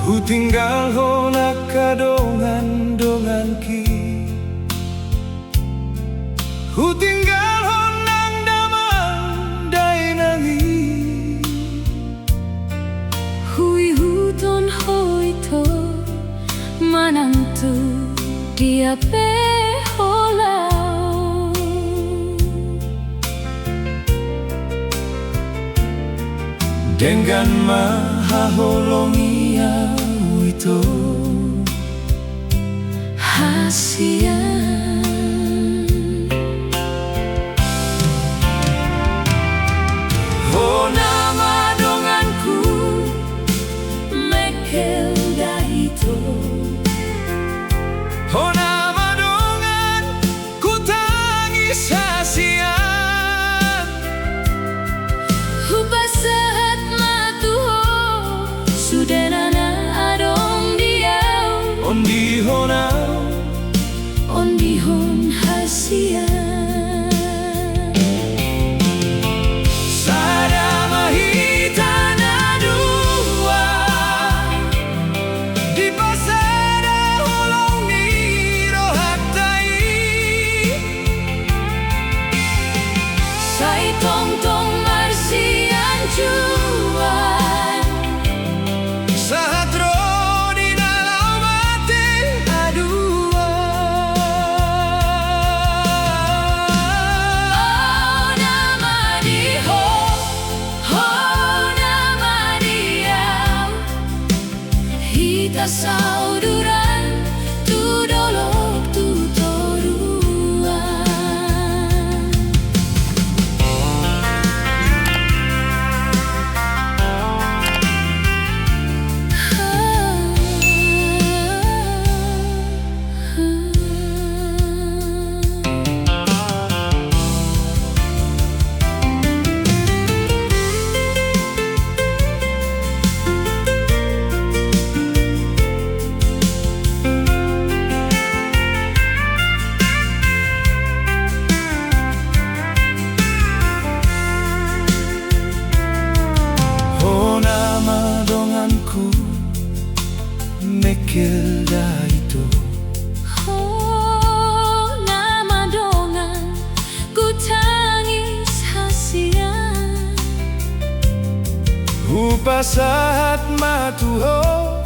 Ku tinggal honak kadongan-dongan ki. Ku tinggal honang damang dainangi. Hui huton hoi to manantu dia peholau. Dengan maha holongia wito Hasian ho nama donganku mekel dahito. ho nama dongan ku tangis hasian. Hubasahat matuho suderana adong diau. Ondi honau Ondi hon hasian. sada mahitana dua di pasada holong ni rohatai. Sai tong tong marsian juan. Sahatro di dalam hati adua. Oh nama di ho nama diau. Hita sauduran tu dolok tu toruan. Ho nama donganku mekel daito. Oh nama dongan ku tangis hasian. Upasahat matuho